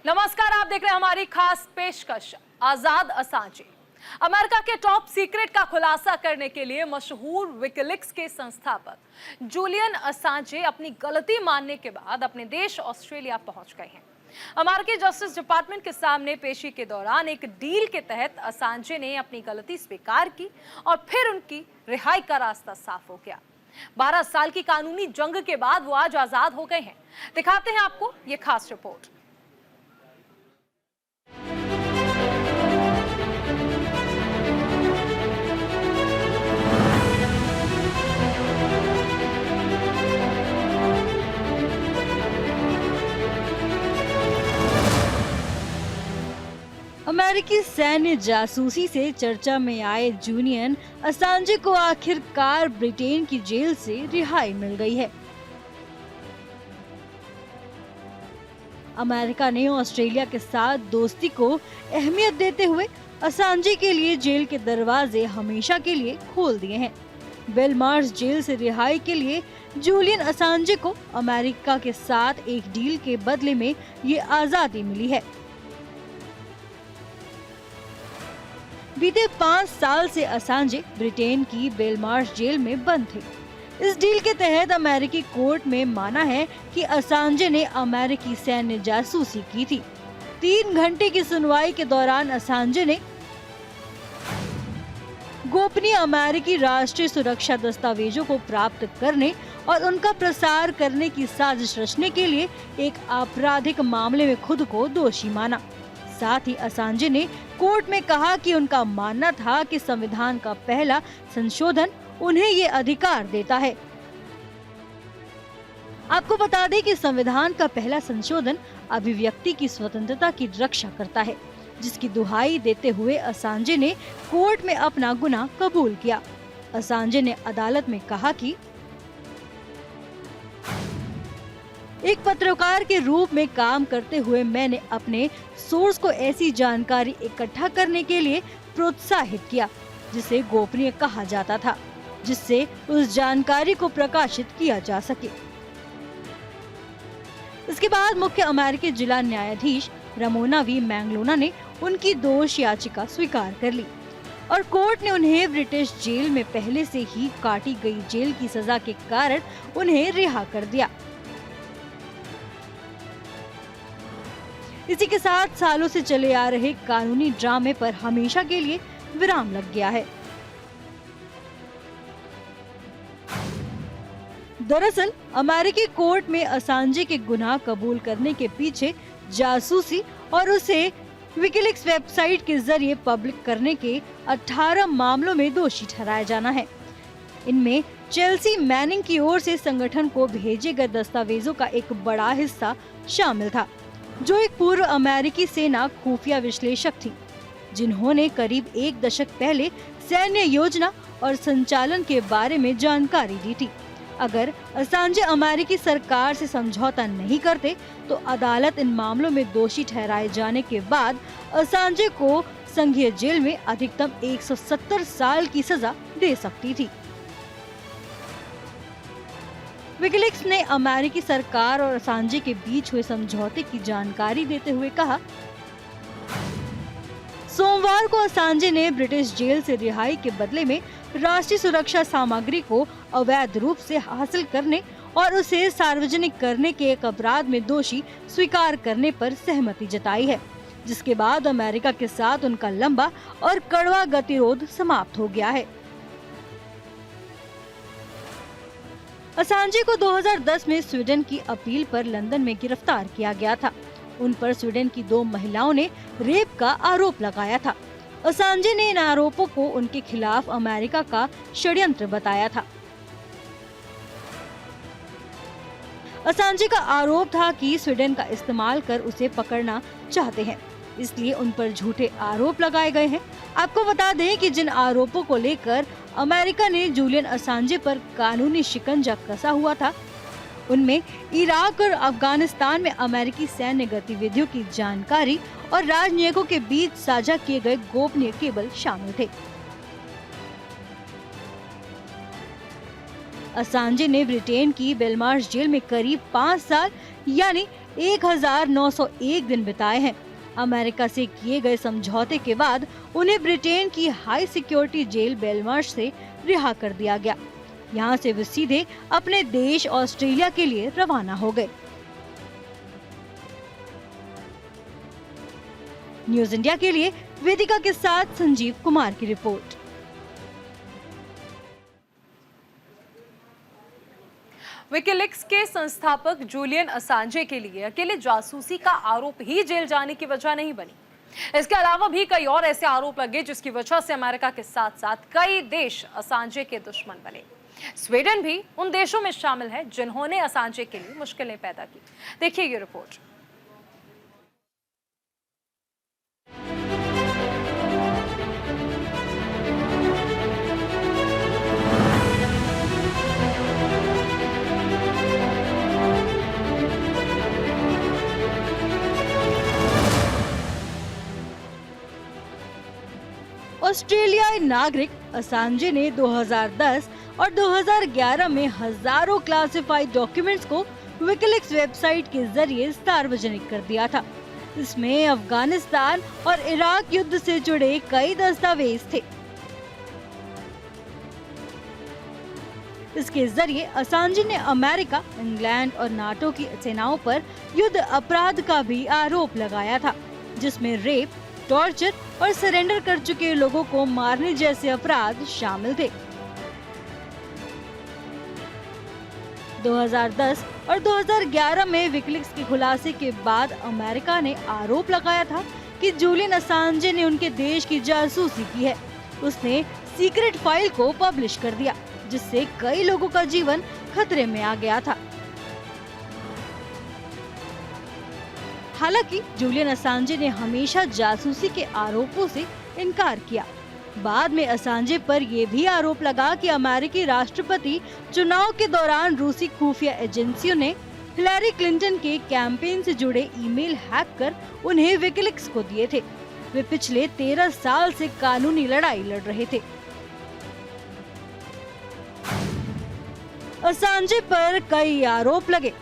नमस्कार, आप देख रहे हैं हमारी खास पेशकश आजाद असांजे। अमेरिका के टॉप सीक्रेट का खुलासा करने के लिए मशहूर विकिलीक्स के संस्थापक जूलियन असांजे अपनी गलती मानने के बाद अपने देश ऑस्ट्रेलिया पहुंच गए हैं। अमेरिकी जस्टिस डिपार्टमेंट के सामने पेशी के दौरान एक डील के तहत असांजे ने अपनी गलती स्वीकार की और फिर उनकी रिहाई का रास्ता साफ हो गया। 12 साल की कानूनी जंग के बाद वो आज आजाद हो गए हैं। दिखाते हैं आपको ये खास रिपोर्ट। अमेरिकी सैन्य जासूसी से चर्चा में आए जूलियन असांजे को आखिरकार ब्रिटेन की जेल से रिहाई मिल गई है। अमेरिका ने ऑस्ट्रेलिया के साथ दोस्ती को अहमियत देते हुए असांजे के लिए जेल के दरवाजे हमेशा के लिए खोल दिए हैं। बेलमार्श जेल से रिहाई के लिए जूलियन असांजे को अमेरिका के साथ एक डील के बदले में ये आजादी मिली है। बीते 5 साल से असांजे ब्रिटेन की बेलमार्श जेल में बंद थे। इस डील के तहत अमेरिकी कोर्ट में माना है कि असांजे ने अमेरिकी सैन्य जासूसी की थी। 3 घंटे की सुनवाई के दौरान असांजे ने गोपनीय अमेरिकी राष्ट्रीय सुरक्षा दस्तावेजों को प्राप्त करने और उनका प्रसार करने की साजिश रचने के लिए एक आपराधिक मामले में खुद को दोषी माना। साथ ही असांजे ने कोर्ट में कहा कि उनका मानना था कि संविधान का पहला संशोधन उन्हें ये अधिकार देता है। आपको बता दें कि संविधान का पहला संशोधन अभिव्यक्ति की स्वतंत्रता की रक्षा करता है, जिसकी दुहाई देते हुए असांजे ने कोर्ट में अपना गुनाह कबूल किया। असांजे ने अदालत में कहा कि एक पत्रकार के रूप में काम करते हुए मैंने अपने सोर्स को ऐसी जानकारी इकट्ठा करने के लिए प्रोत्साहित किया जिसे गोपनीय कहा जाता था, जिससे उस जानकारी को प्रकाशित किया जा सके। इसके बाद मुख्य अमेरिकी जिला न्यायाधीश रमोना वी मैंगलोना ने उनकी दोष याचिका स्वीकार कर ली और कोर्ट ने उन्हें ब्रिटिश जेल में पहले से ही काटी गई जेल की सजा के कारण उन्हें रिहा कर दिया। इसी के साथ सालों से चले आ रहे कानूनी ड्रामे पर हमेशा के लिए विराम लग गया है। दरअसल अमेरिकी कोर्ट में असांजे के गुनाह कबूल करने के पीछे जासूसी और उसे विकिलीक्स वेबसाइट के जरिए पब्लिक करने के 18 मामलों में दोषी ठहराया जाना है। इनमें चेल्सी मैनिंग की ओर से संगठन को भेजे गए दस्तावेजों का एक बड़ा हिस्सा शामिल था, जो एक पूर्व अमेरिकी सेना खुफिया विश्लेषक थी, जिन्होंने करीब 1 दशक पहले सैन्य योजना और संचालन के बारे में जानकारी दी थी। अगर असांजे अमेरिकी सरकार से समझौता नहीं करते तो अदालत इन मामलों में दोषी ठहराए जाने के बाद असांजे को संघीय जेल में अधिकतम 170 साल की सजा दे सकती थी। विकिलीक्स ने अमेरिकी सरकार और असांजे के बीच हुए समझौते की जानकारी देते हुए कहा, सोमवार को असांजे ने ब्रिटिश जेल से रिहाई के बदले में राष्ट्रीय सुरक्षा सामग्री को अवैध रूप से हासिल करने और उसे सार्वजनिक करने के एक अपराध में दोषी स्वीकार करने पर सहमति जताई है, जिसके बाद अमेरिका के साथ उनका लंबा और कड़वा गतिरोध समाप्त हो गया है। असांजे को 2010 में स्वीडन की अपील पर लंदन में गिरफ्तार किया गया था। उन पर स्वीडन की 2 महिलाओं ने रेप का आरोप लगाया था। असांजे ने इन आरोपों को उनके खिलाफ अमेरिका का षड्यंत्र बताया था। असांजे का आरोप था कि स्वीडन का इस्तेमाल कर उसे पकड़ना चाहते हैं, इसलिए उन पर झूठे आरोप लगाए गए हैं। आपको बता दें कि जिन आरोपों को लेकर अमेरिका ने जूलियन असांजे पर कानूनी शिकंजा कसा हुआ था, उनमें इराक और अफगानिस्तान में अमेरिकी सैन्य गतिविधियों की जानकारी और राजनयिकों के बीच साझा किए गए गोपनीय केबल शामिल थे। असांजे ने ब्रिटेन की बेलमार्श जेल में करीब 5 साल यानी 1901 दिन बिताए हैं। अमेरिका से किए गए समझौते के बाद उन्हें ब्रिटेन की हाई सिक्योरिटी जेल बेलमार्श से रिहा कर दिया गया। यहाँ से वे सीधे अपने देश ऑस्ट्रेलिया के लिए रवाना हो गए। न्यूज़ इंडिया के लिए वेदिका के साथ संजीव कुमार की रिपोर्ट। विकिलीक्स के संस्थापक जूलियन असांजे के लिए अकेले जासूसी का आरोप ही जेल जाने की वजह नहीं बनी। इसके अलावा भी कई और ऐसे आरोप लगे जिसकी वजह से अमेरिका के साथ साथ कई देश असांजे के दुश्मन बने। स्वीडन भी उन देशों में शामिल है जिन्होंने असांजे के लिए मुश्किलें पैदा की। देखिए ये रिपोर्ट। ऑस्ट्रेलियाई नागरिक असांजे ने 2010 और 2011 में हजारों क्लासिफाइड डॉक्यूमेंट्स को विकिलीक्स वेबसाइट के जरिए सार्वजनिक कर दिया था। इसमें अफगानिस्तान और इराक युद्ध से जुड़े कई दस्तावेज थे। इसके जरिए असांजे ने अमेरिका, इंग्लैंड और नाटो की सेनाओं पर युद्ध अपराध का भी आरोप लगाया था, जिसमें रेप, टॉर्चर और सरेंडर कर चुके लोगों को मारने जैसे अपराध शामिल थे। 2010 और 2011 में विकिलीक्स के खुलासे के बाद अमेरिका ने आरोप लगाया था कि जूलियन असांजे ने उनके देश की जासूसी की है। उसने सीक्रेट फाइल को पब्लिश कर दिया, जिससे कई लोगों का जीवन खतरे में आ गया था। हालांकि जूलियन असांजे ने हमेशा जासूसी के आरोपों से इनकार किया। बाद में असांजे पर यह भी आरोप लगा कि अमेरिकी राष्ट्रपति चुनाव के दौरान रूसी खुफिया एजेंसियों ने हिलैरी क्लिंटन के कैंपेन से जुड़े ईमेल हैक कर उन्हें विकिलीक्स को दिए थे। वे पिछले 13 साल से कानूनी लड़ाई लड़ रहे थे। असांजे पर कई आरोप लगे।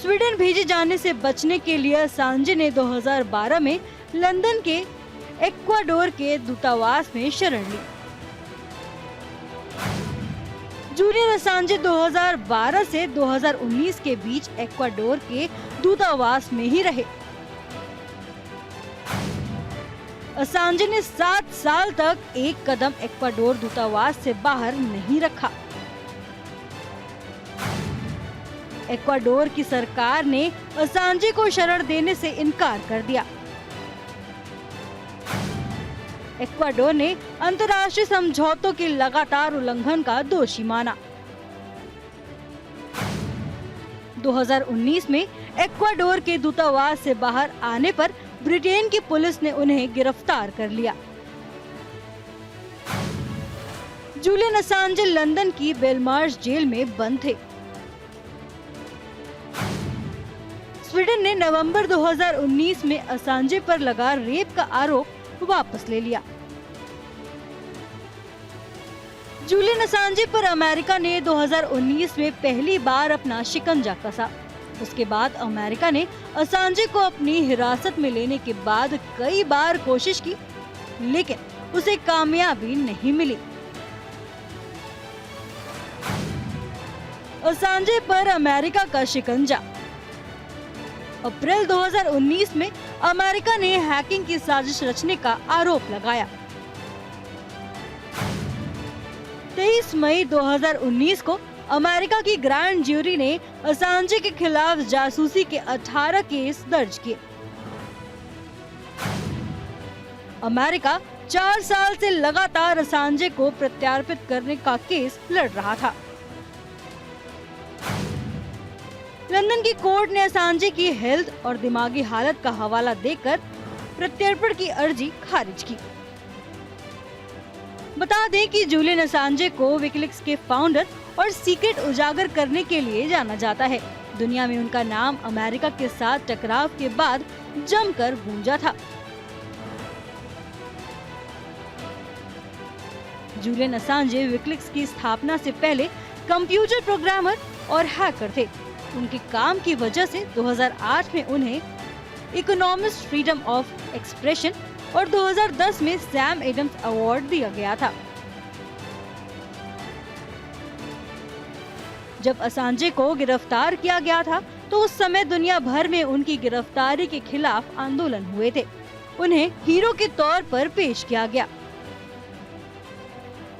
स्वीडन भेजे जाने से बचने के लिए असांजे ने 2012 में लंदन के इक्वाडोर के दूतावास में शरण ली। जूलियन असांजे 2012 से 2019 के बीच इक्वाडोर के दूतावास में ही रहे। असांजे ने 7 साल तक एक कदम इक्वाडोर दूतावास से बाहर नहीं रखा। इक्वाडोर की सरकार ने असांजे को शरण देने से इनकार कर दिया। इक्वाडोर ने अंतर्राष्ट्रीय समझौतों के लगातार उल्लंघन का दोषी माना। 2019 में इक्वाडोर के दूतावास से बाहर आने पर ब्रिटेन की पुलिस ने उन्हें गिरफ्तार कर लिया। जूलियन असांजे लंदन की बेलमार्श जेल में बंद थे। स्वीडन ने नवंबर 2019 में असांजे पर लगा रेप का आरोप वापस ले लिया। जूलियन असांजे पर अमेरिका ने 2019 में पहली बार अपना शिकंजा कसा। उसके बाद अमेरिका ने असांजे को अपनी हिरासत में लेने के बाद कई बार कोशिश की, लेकिन उसे कामयाबी नहीं मिली। असांजे पर अमेरिका का शिकंजा। अप्रैल 2019 में अमेरिका ने हैकिंग की साजिश रचने का आरोप लगाया। 23 मई 2019 को अमेरिका की ग्रैंड ज्यूरी ने असांजे के खिलाफ जासूसी के 18 केस दर्ज किए। अमेरिका 4 साल से लगातार असांजे को प्रत्यार्पित करने का केस लड़ रहा था। लंदन की कोर्ट ने असांजे की हेल्थ और दिमागी हालत का हवाला देकर प्रत्यर्पण की अर्जी खारिज की। बता दें कि जूलियन असांजे को विकिलीक्स के फाउंडर और सीक्रेट उजागर करने के लिए जाना जाता है। दुनिया में उनका नाम अमेरिका के साथ टकराव के बाद जमकर गूंजा था। जूलियन असांजे विकिलीक्स की स्थापना से पहले कंप्यूटर प्रोग्रामर और हैकर थे। उनके काम की वजह से 2008 में उन्हें इकोनॉमिस्ट फ्रीडम ऑफ एक्सप्रेशन और 2010 में सैम एडम्स अवार्ड दिया गया था। जब असांजे को गिरफ्तार किया गया था तो उस समय दुनिया भर में उनकी गिरफ्तारी के खिलाफ आंदोलन हुए थे। उन्हें हीरो के तौर पर पेश किया गया।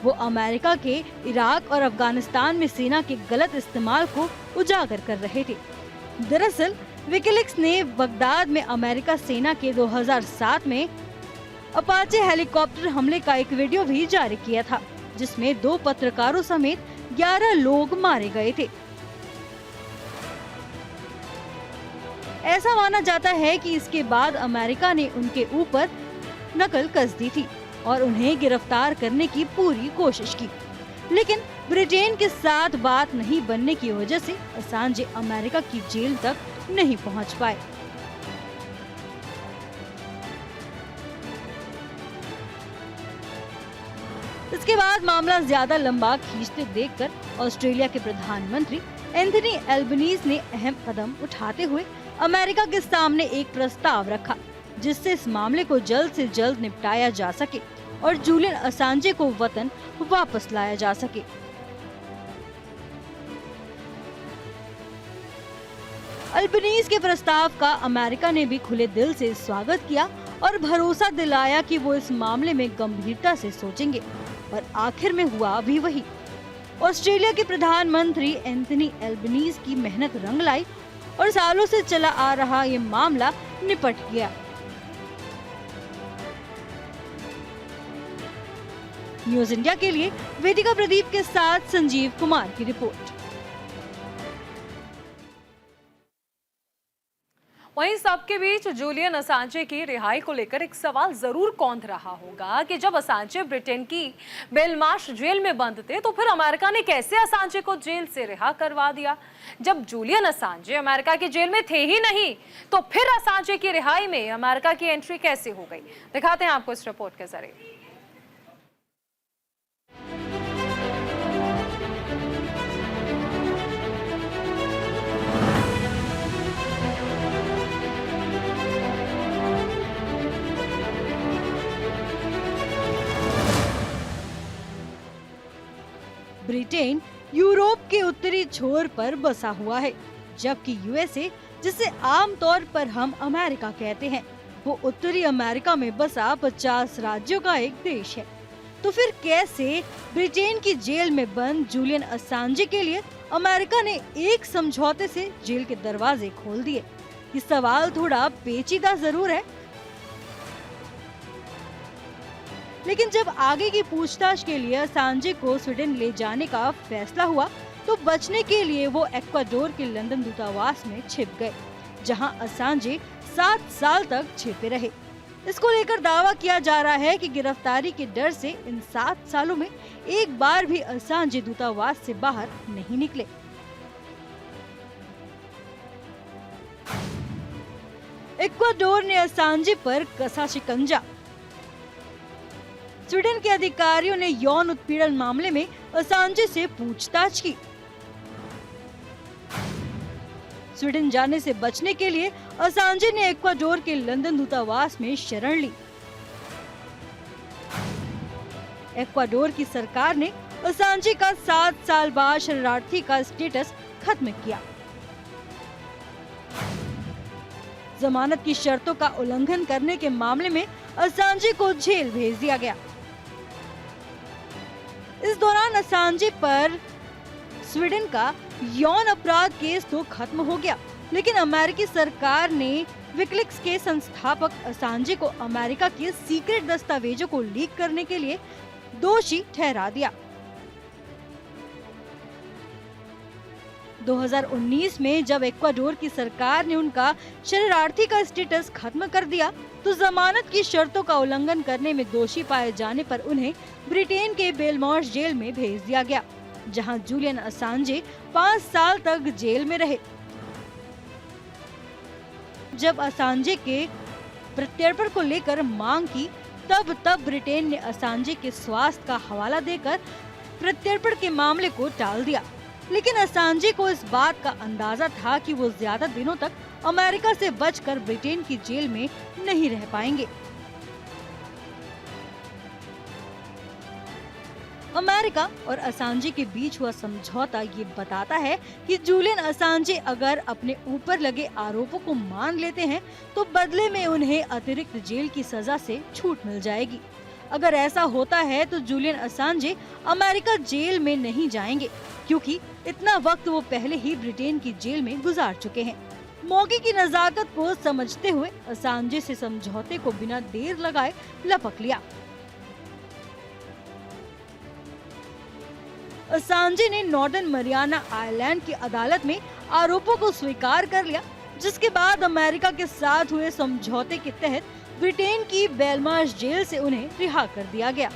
वो अमेरिका के इराक और अफगानिस्तान में सेना के गलत इस्तेमाल को उजागर कर रहे थे। दरअसल विकिलीक्स ने बगदाद में अमेरिका सेना के 2007 में अपाचे हेलीकॉप्टर हमले का एक वीडियो भी जारी किया था, जिसमें 2 पत्रकारों समेत 11 लोग मारे गए थे। ऐसा माना जाता है कि इसके बाद अमेरिका ने उनके ऊपर नकल कस दी थी और उन्हें गिरफ्तार करने की पूरी कोशिश की, लेकिन ब्रिटेन के साथ बात नहीं बनने की वजह से असांजे अमेरिका की जेल तक नहीं पहुंच पाए। इसके बाद मामला ज्यादा लंबा खींचते देखकर ऑस्ट्रेलिया के प्रधानमंत्री एंथनी एल्बनीज ने अहम कदम उठाते हुए अमेरिका के सामने एक प्रस्ताव रखा, जिससे इस मामले को जल्द से जल्द निपटाया जा सके और जूलियन असांजे को वतन वापस लाया जा सके। अल्बनीज के प्रस्ताव का अमेरिका ने भी खुले दिल से स्वागत किया और भरोसा दिलाया कि वो इस मामले में गंभीरता से सोचेंगे, और आखिर में हुआ भी वही। ऑस्ट्रेलिया के प्रधानमंत्री एंथनी एल्बनीज की मेहनत रंग लाई और सालों से चला आ रहा ये मामला निपट गया। न्यूज़ इंडिया के लिए वेदिका प्रदीप के साथ संजीव कुमार की रिपोर्ट। वहीं सबके बीच जूलियन असांजे की रिहाई को लेकर एक सवाल जरूर कौंध रहा होगा कि जब असांजे ब्रिटेन की बेलमार्श जेल में बंद थे तो फिर अमेरिका ने कैसे असांजे को जेल से रिहा करवा दिया। जब जूलियन असांजे अमेरिका की जेल में थे ही नहीं तो फिर असांजे की रिहाई में अमेरिका की एंट्री कैसे हो गई, दिखाते हैं आपको इस रिपोर्ट के जरिए। ब्रिटेन यूरोप के उत्तरी छोर पर बसा हुआ है, जबकि यूएसए, जिसे आमतौर पर हम अमेरिका कहते हैं, वो उत्तरी अमेरिका में बसा 50 राज्यों का एक देश है। तो फिर कैसे ब्रिटेन की जेल में बंद जूलियन असांजे के लिए अमेरिका ने एक समझौते से जेल के दरवाजे खोल दिए? ये सवाल थोड़ा पेचीदा जरूर है, लेकिन जब आगे की पूछताछ के लिए असांजे को स्वीडन ले जाने का फैसला हुआ तो बचने के लिए वो इक्वाडोर के लंदन दूतावास में छिप गए, जहां असांजे 7 साल तक छिपे रहे। इसको लेकर दावा किया जा रहा है कि गिरफ्तारी के डर से इन 7 सालों में एक बार भी असांजे दूतावास से बाहर नहीं निकले। इक्वाडोर ने असांजे पर कसा शिकंजा। स्वीडन के अधिकारियों ने यौन उत्पीड़न मामले में असांजे से पूछताछ की। स्वीडन जाने से बचने के लिए असांजे ने इक्वाडोर के लंदन दूतावास में शरण ली। इक्वाडोर की सरकार ने असांजे का 7 साल बाद शरणार्थी का स्टेटस खत्म किया। जमानत की शर्तों का उल्लंघन करने के मामले में असांजे को जेल भेज दिया गया। इस दौरान असांजे पर स्वीडन का यौन अपराध केस तो खत्म हो गया, लेकिन अमेरिकी सरकार ने विकिलीक्स के संस्थापक असांजे को अमेरिका के सीक्रेट दस्तावेजों को लीक करने के लिए दोषी ठहरा दिया। 2019 में जब इक्वाडोर की सरकार ने उनका शरणार्थी का स्टेटस खत्म कर दिया तो जमानत की शर्तों का उल्लंघन करने में दोषी पाए जाने पर उन्हें ब्रिटेन के बेलमार्श जेल में भेज दिया गया, जहां जूलियन असांजे 5 साल तक जेल में रहे। जब असांजे के प्रत्यर्पण को लेकर मांग की तब ब्रिटेन ने असांजे के स्वास्थ्य का हवाला देकर प्रत्यर्पण के मामले को टाल दिया। लेकिन असांजे को इस बात का अंदाजा था कि वो ज्यादा दिनों तक अमेरिका से बचकर ब्रिटेन की जेल में नहीं रह पाएंगे। अमेरिका और असांजे के बीच हुआ समझौता ये बताता है कि जूलियन असांजे अगर अपने ऊपर लगे आरोपों को मान लेते हैं तो बदले में उन्हें अतिरिक्त जेल की सजा से छूट मिल जाएगी। अगर ऐसा होता है तो जूलियन असांजे अमेरिका जेल में नहीं जाएंगे, क्योंकि इतना वक्त वो पहले ही ब्रिटेन की जेल में गुजार चुके हैं। मौके की नजाकत को समझते हुए असांजे से समझौते को बिना देर लगाए लपक लिया। असांजे ने नॉर्दर्न मरियाना आइलैंड की अदालत में आरोपों को स्वीकार कर लिया, जिसके बाद अमेरिका के साथ हुए समझौते के तहत ब्रिटेन की बेलमार्श जेल से उन्हें रिहा कर दिया गया।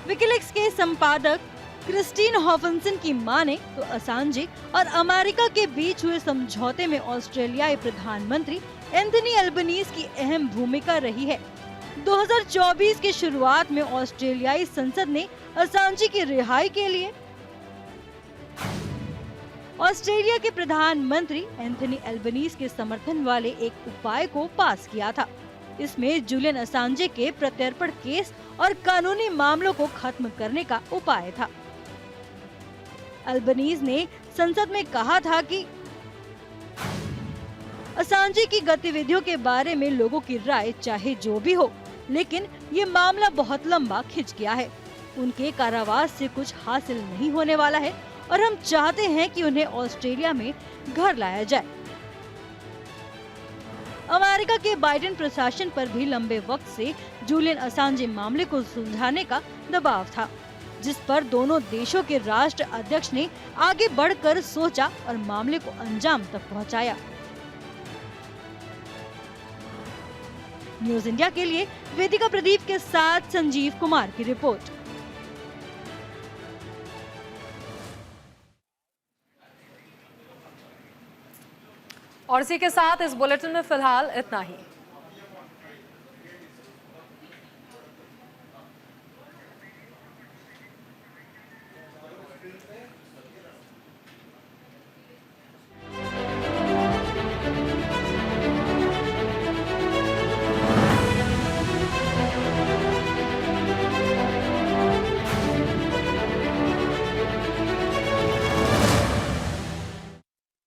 विकिलीक्स के संपादक क्रिस्टीन हॉफिंसन की माने तो असांजे और अमेरिका के बीच हुए समझौते में ऑस्ट्रेलियाई प्रधानमंत्री एंथनी अल्बनीज की अहम भूमिका रही है। 2024 की शुरुआत में ऑस्ट्रेलियाई संसद ने असांजे की रिहाई के लिए ऑस्ट्रेलिया के प्रधानमंत्री एंथनी अल्बनीज के समर्थन वाले एक उपाय को पास किया था। इसमें जूलियन असांजे के प्रत्यर्पण केस और कानूनी मामलों को खत्म करने का उपाय था। अल्बनीज ने संसद में कहा था कि असांजे की गतिविधियों के बारे में लोगों की राय चाहे जो भी हो, लेकिन ये मामला बहुत लंबा खिंच गया है। उनके कारावास से कुछ हासिल नहीं होने वाला है और हम चाहते हैं कि उन्हें ऑस्ट्रेलिया में घर लाया जाए। अमेरिका के बाइडेन प्रशासन पर भी लंबे वक्त से जूलियन असांजे मामले को सुलझाने का दबाव था, जिस पर दोनों देशों के राष्ट्र अध्यक्ष ने आगे बढ़कर सोचा और मामले को अंजाम तक पहुंचाया। न्यूज इंडिया के लिए वेदिका प्रदीप के साथ संजीव कुमार की रिपोर्ट। और इसी के साथ इस बुलेटिन में फिलहाल इतना ही।